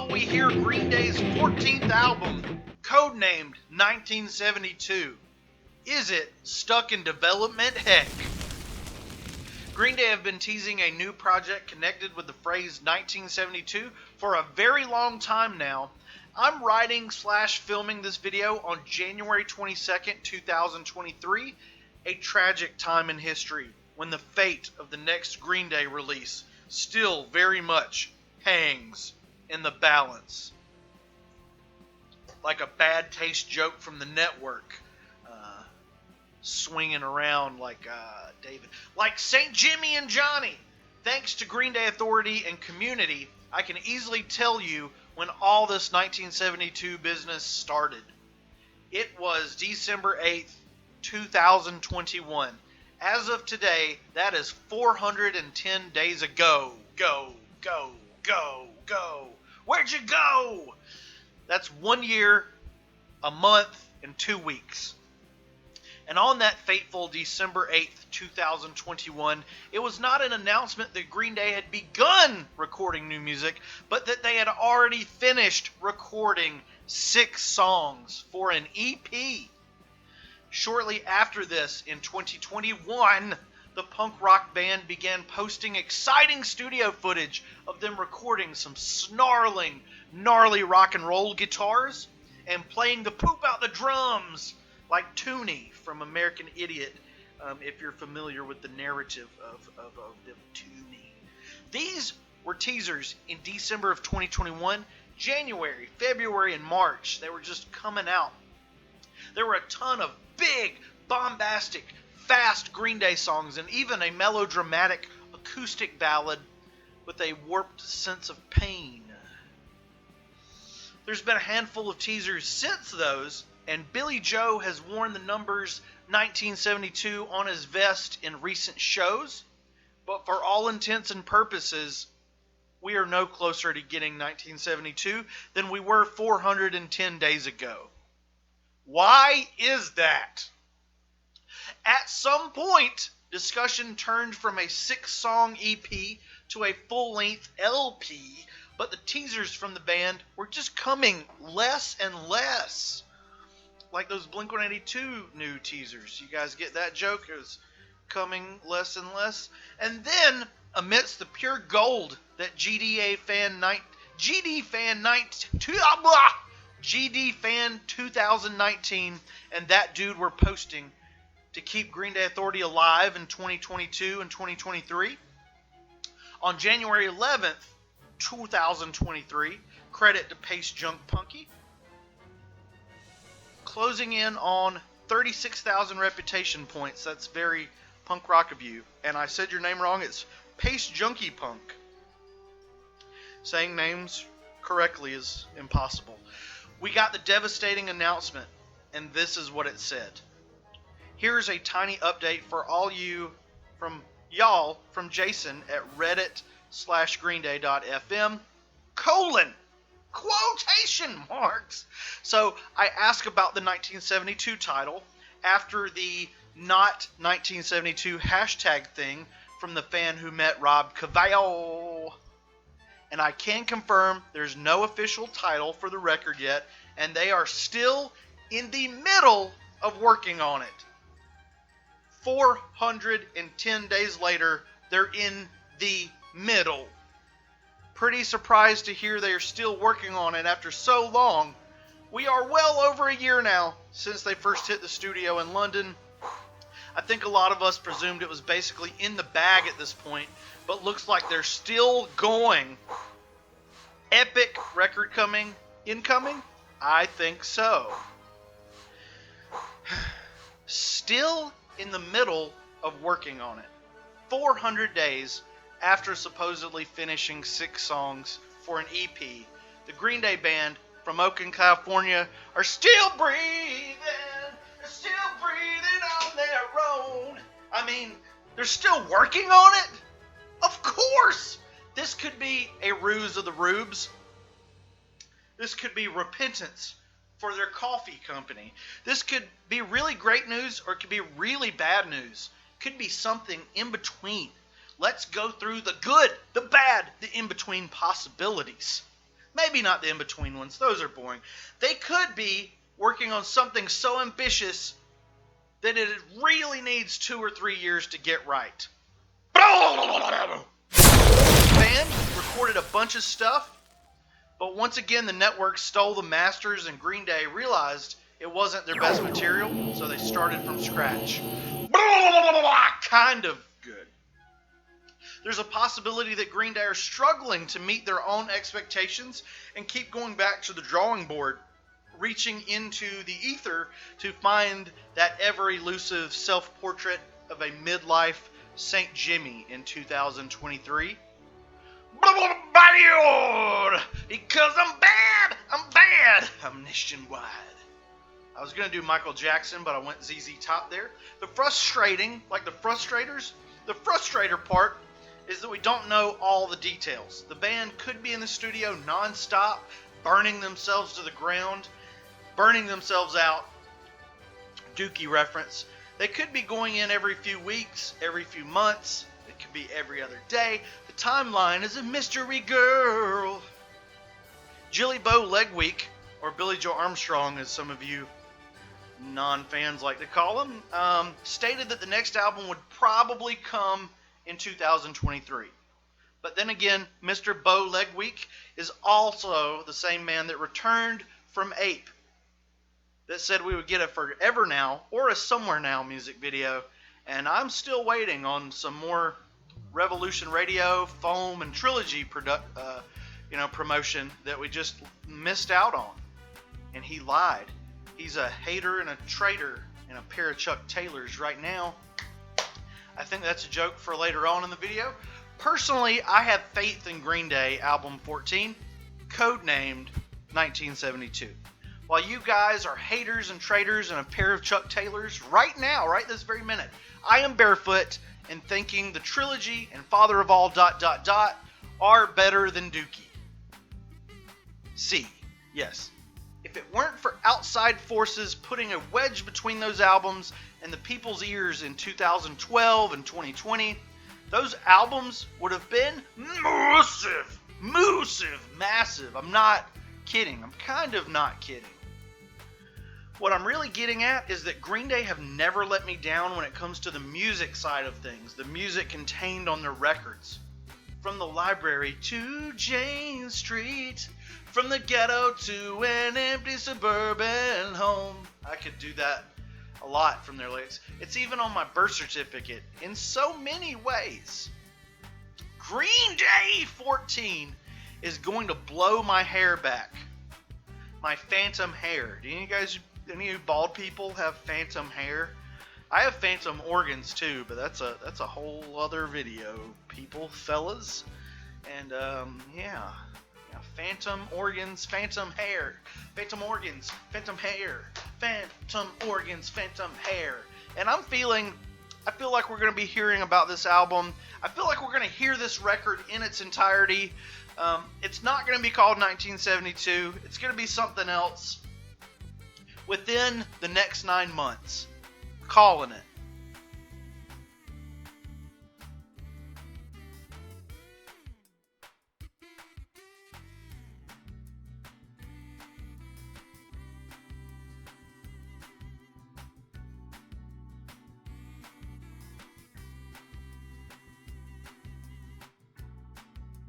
will we hear Green Day's 14th album, codenamed 1972. Is it stuck in development? Heck. Green Day have been teasing a new project connected with the phrase 1972 for a very long time now. I'm writing/filming this video on January 22nd, 2023, a tragic time in history when the fate of the next Green Day release still very much hangs in the balance. Like a bad taste joke from the network, swinging around like David. Like St. Jimmy and Johnny. Thanks to Green Day Authority and community, I can easily tell you when all this 1972 business started. It was December 8th, 2021. As of today, that is 410 days ago. Go. Where'd you go? That's 1 year, a month, and 2 weeks. And on that fateful December 8th, 2021, it was not an announcement that Green Day had begun recording new music, but that they had already finished recording 6 songs for an EP. Shortly after this, in 2021, the punk rock band began posting exciting studio footage of them recording some snarling, gnarly rock and roll guitars and playing the poop out the drums like Toonie from American Idiot, if you're familiar with the narrative of Toonie. These were teasers in December of 2021, January, February, and March. They were just coming out. There were a ton of big, bombastic, fast Green Day songs and even a melodramatic acoustic ballad with a warped sense of pain. There's been a handful of teasers since those, and Billy Joe has worn the numbers 1972 on his vest in recent shows, but for all intents and purposes, we are no closer to getting 1972 than we were 410 days ago. Why is that? At some point, discussion turned from a 6-song EP to a full-length LP, but the teasers from the band were just coming less and less. Like those Blink-182 new teasers. You guys get that joke? It was coming less and less. And then, amidst the pure gold that GD Fan 2019 and that dude were posting to keep Green Day Authority alive in 2022 and 2023. On January 11th, 2023, credit to Pace Junk Punky, closing in on 36,000 reputation points. That's very punk rock of you. And I said your name wrong. It's Pace Junkie Punk. Saying names correctly is impossible. We got the devastating announcement, and this is what it said. Here's a tiny update for all you from Jason at reddit/greenday.fm, quotation marks. So I asked about the 1972 title after the not 1972 hashtag thing from the fan who met Rob Cavallo. And I can confirm there's no official title for the record yet, and they are still in the middle of working on it. 410 days later, they're in the middle. Pretty surprised to hear they are still working on it after so long. We are well over a year now since they first hit the studio in London. I think a lot of us presumed it was basically in the bag at this point, but looks like they're still going. Epic record incoming? I think so. Still in the middle of working on it. 400 days after supposedly finishing 6 songs for an EP, the Green Day band from Oakland, California are still breathing. They're still breathing on their own. I mean, they're still working on it? Of course! This could be a ruse of the rubes. This could be repentance for their coffee company. This could be really great news, or it could be really bad news. It could be something in between. Let's go through the good, the bad, the in-between possibilities. Maybe not the in-between ones. Those are boring. They could be working on something so ambitious that it really needs 2 or 3 years to get right. The band recorded a bunch of stuff, but once again the network stole the masters, and GreenDay realized it wasn't their best material, so they started from scratch. Kind of good. There's a possibility that GreenDay are struggling to meet their own expectations and keep going back to the drawing board, reaching into the ether to find that ever-elusive self-portrait of a midlife St. Jimmy in 2023. Because I'm bad, I'm nationwide. I was going to do Michael Jackson, but I went ZZ Top there. The frustrator part is that we don't know all the details. The band could be in the studio non-stop, burning themselves to the ground, burning themselves out. Dookie reference. They could be going in every few weeks, every few months. It could be every other day. The timeline is a mystery, girl. Jilly Bo Leg Week, or Billy Joe Armstrong, as some of you non-fans like to call him, stated that the next album would probably come in 2023. But then again, Mr. Bo Leg Week is also the same man that returned from Ape, that said we would get a Forever Now or a Somewhere Now music video, and I'm still waiting on some more Revolution Radio, Foam, and Trilogy promotion that we just missed out on. And he lied. He's a hater and a traitor in a pair of Chuck Taylors right now. I think that's a joke for later on in the video. Personally, I have faith in GreenDay album 14, codenamed 1972. While you guys are haters and traitors in a pair of Chuck Taylors right now, right this very minute, I am barefoot and thinking the Trilogy and Father of All ... are better than Dookie. C. Yes. If it weren't for outside forces putting a wedge between those albums and the people's ears in 2012 and 2020, those albums would have been massive. I'm not kidding. I'm kind of not kidding. What I'm really getting at is that GreenDay have never let me down when it comes to the music side of things, the music contained on their records. From the library to Jane Street, from the ghetto to an empty suburban home. I could do that a lot from their lyrics. It's even on my birth certificate in so many ways. GreenDay 14 is going to blow my hair back. My phantom hair. Do any of you bald people have phantom hair? I have phantom organs too, but that's a whole other video, fellas. And yeah, phantom organs, phantom hair, phantom organs, phantom hair, phantom organs, phantom hair. And I feel like we're going to be hearing about this album. I feel like we're going to hear this record in its entirety. It's not going to be called 1972. It's going to be something else within the next 9 months. Calling it.